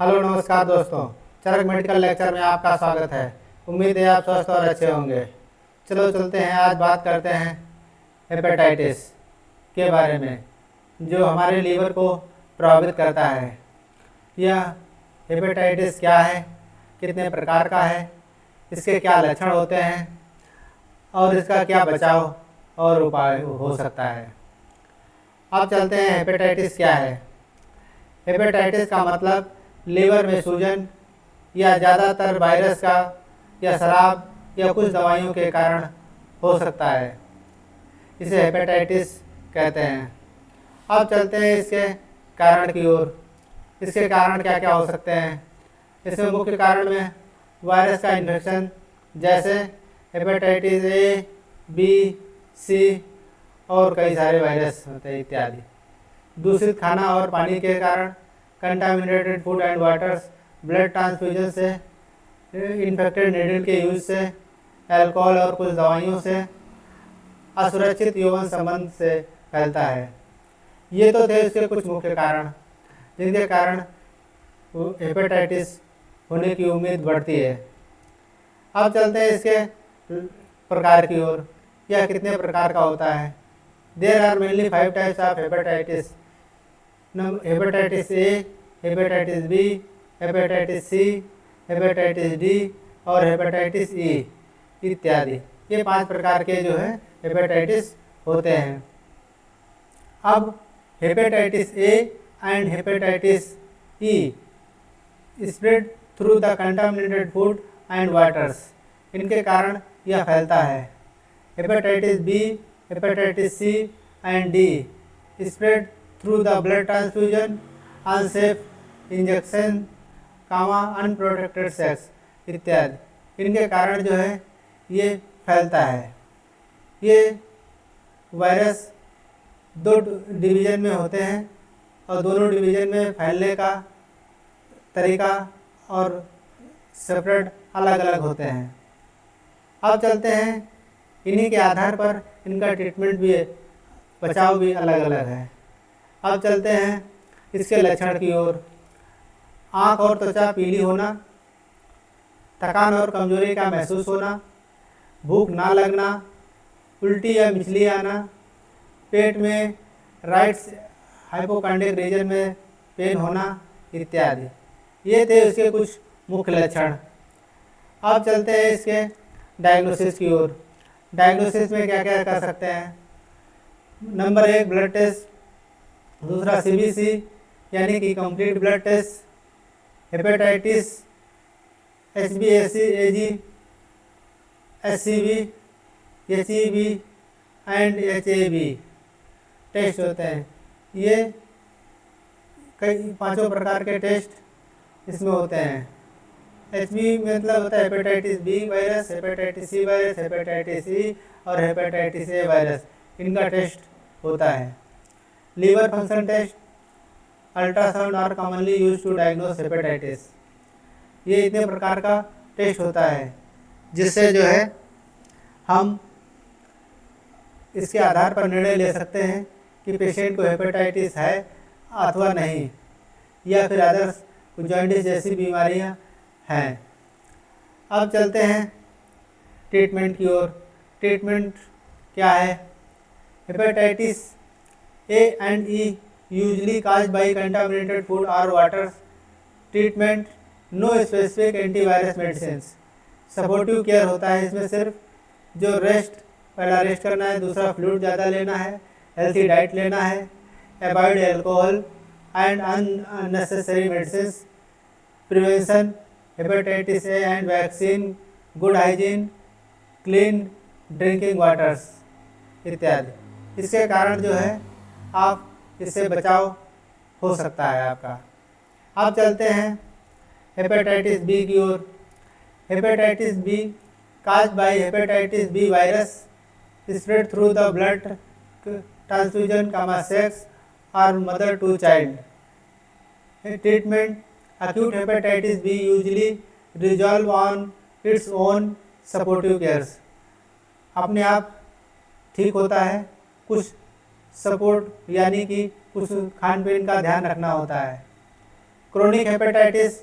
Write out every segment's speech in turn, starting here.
Hello नमस्कार दोस्तों, चरक medical lecture में आपका स्वागत है। उम्मीद है आप स्वस्थ और अच्छे होंगे। चलो चलते हैं, आज बात करते हैं हेपेटाइटिस के बारे में, जो हमारे लीवर को प्रभावित करता है। यह हेपेटाइटिस क्या है, कितने प्रकार का है, इसके क्या लक्षण होते हैं और इसका क्या बचाव और उपाय हो सकता है। अब चलते हैं, हेपेटाइटिस क्या है। हेपेटाइटिस का मतलब लीवर में सूजन या ज़्यादातर वायरस का या शराब या कुछ दवाइयों के कारण हो सकता है। इसे हेपेटाइटिस कहते हैं। अब चलते हैं इसके कारण की ओर। इसके कारण क्या क्या हो सकते हैं। इसमें मुख्य कारण में वायरस का इन्फेक्शन, जैसे हेपेटाइटिस ए, बी, सी और कई सारे वायरस होते हैं इत्यादि। दूषित खाना और पानी के कारण, contaminated food and waters, blood transfusion से, इन्फेक्टेड नीडल के यूज से, अल्कोहल और कुछ दवाइयों से, असुरक्षित यौन संबंध से फैलता है। ये तो थे इसके कुछ मुख्य कारण, जिनके कारण हेपेटाइटिस होने की उम्मीद बढ़ती है। अब चलते हैं इसके प्रकार की ओर। यह कितने प्रकार का होता है। There are mainly 5 types of hepatitis. Hepatitis A, hepatitis B, hepatitis C, hepatitis D और हेपेटाइटिस ई इत्यादि। ये 5 प्रकार के जो है हेपेटाइटिस होते हैं। अब hepatitis A and hepatitis E spread through the contaminated food and waters. इनके कारण यह फैलता है। Hepatitis B, hepatitis C and D spread through the blood transfusion, unsafe injection, unprotected sex इत्यादि। इनके कारण जो है ये फैलता है। ये वायरस 2 डिवीज़न में होते हैं और दोनों डिवीज़न में फैलने का तरीका और सेपरेट अलग अलग होते हैं। अब चलते हैं, इन्हीं के आधार पर इनका ट्रीटमेंट भी, बचाव भी अलग अलग है। अब चलते हैं इसके लक्षण की ओर। आँख और त्वचा पीली होना, थकान और कमजोरी का महसूस होना, भूख ना लगना, उल्टी या मिचली आना, पेट में राइट हाइपोकांडिक रीजन में पेन होना इत्यादि। ये थे इसके कुछ मुख्य लक्षण। अब चलते हैं इसके डायग्नोसिस की ओर। डायग्नोसिस में क्या क्या कर सकते हैं। नंबर 1 ब्लड टेस्ट, दूसरा सीबीसी यानी कि कंप्लीट ब्लड टेस्ट, हेपेटाइटिस, एचबीएसी, एजी, HCV, HEV and HAV test होते हैं। ये कई 5 प्रकार के टेस्ट इसमें होते हैं। एचबी मतलब होता है hepatitis B virus, hepatitis C virus, hepatitis E और हेपेटाइटिस ए वायरस। इनका टेस्ट होता है। Liver function test, ultrasound are commonly use to diagnose hepatitis. ये इतने प्रकार का टेस्ट होता है, जिससे जो है हम इसके आधार पर निर्णय ले सकते हैं कि पेशेंट को हेपेटाइटिस है अथवा नहीं, या फिर अदर्स जॉन्डिस जैसी बीमारियां हैं। अब चलते हैं ट्रीटमेंट की ओर। ट्रीटमेंट क्या है। Hepatitis A and E usually caused by contaminated food और water. Treatment no specific antivirus medicines. Supportive care होता है इसमें सिर्फ, जो रेस्ट, पहला रेस्ट करना है, दूसरा फ्लूइड ज़्यादा लेना है, हेल्थी डाइट लेना है, avoid alcohol and unnecessary medicines, prevention hepatitis A and vaccine, good hygiene, clean drinking waters इत्यादि। इसके कारण जो है आप इससे बचाव हो सकता है आपका। अब चलते हैं हेपेटाइटिस बी की ओर। Hepatitis B caused by hepatitis B virus spread through the blood transfusion, sex और mother to child. Treatment acute hepatitis B usually resolve on its own supportive cares। अपने आप ठीक होता है, कुछ सपोर्ट यानी कि कुछ खान पीन का ध्यान रखना होता है। Chronic hepatitis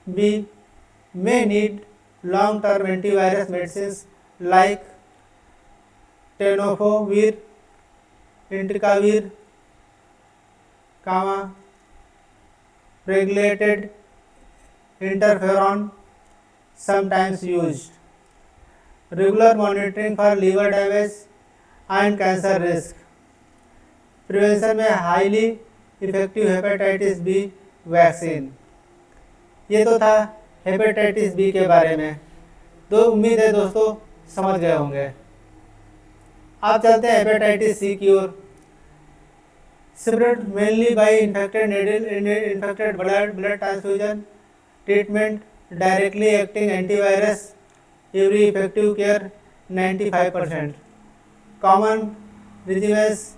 B may need long-term antivirus medicines like tenofovir, entecavir, regulated interferon sometimes used. Regular monitoring for liver damage and cancer risk. Prevention में highly effective hepatitis B vaccine. ये तो था हेपेटाइटिस बी के बारे में। तो उम्मीद है दोस्तों समझ गए होंगे। अब चलते हैं हेपेटाइटिस सी की ओर। Spread mainly by infected needle, infected blood transfusion, treatment directly acting antivirus, every effective care 95%। Common regimens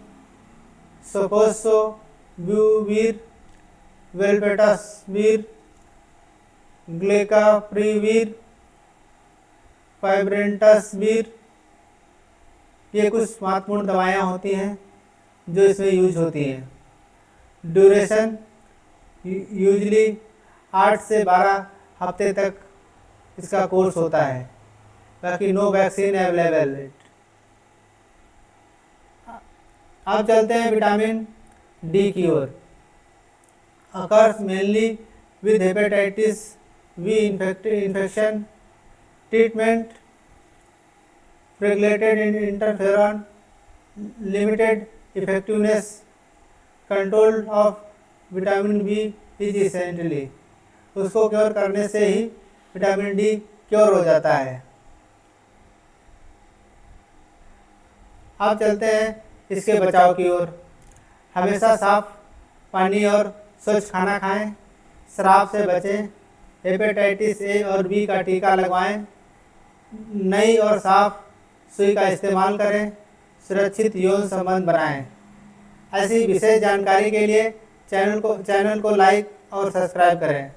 sofosbuvir, velpatasvir, glecaprevir, pibrentasvir, ये कुछ महत्वपूर्ण दवाएं होती हैं जो इसमें यूज होती हैं। ड्यूरेशन यूजली 8 से 12 हफ्ते तक इसका कोर्स होता है। बाकी नो वैक्सीन अवेलेबल। अब चलते हैं विटामिन डी की ओर। Occurs mainly with hepatitis V infection, treatment regulated interferon, limited effectiveness, control of vitamin B is essentially. उसको क्योर करने से ही विटामिन डी क्योर हो जाता है। अब चलते हैं इसके बचाव की ओर। हमेशा साफ पानी और स्वच्छ खाना खाएं, शराब से बचें, हेपेटाइटिस ए और बी का टीका लगवाएं, नई और साफ सुई का इस्तेमाल करें, सुरक्षित यौन संबंध बनाएं। ऐसी विशेष जानकारी के लिए चैनल को लाइक और सब्सक्राइब करें।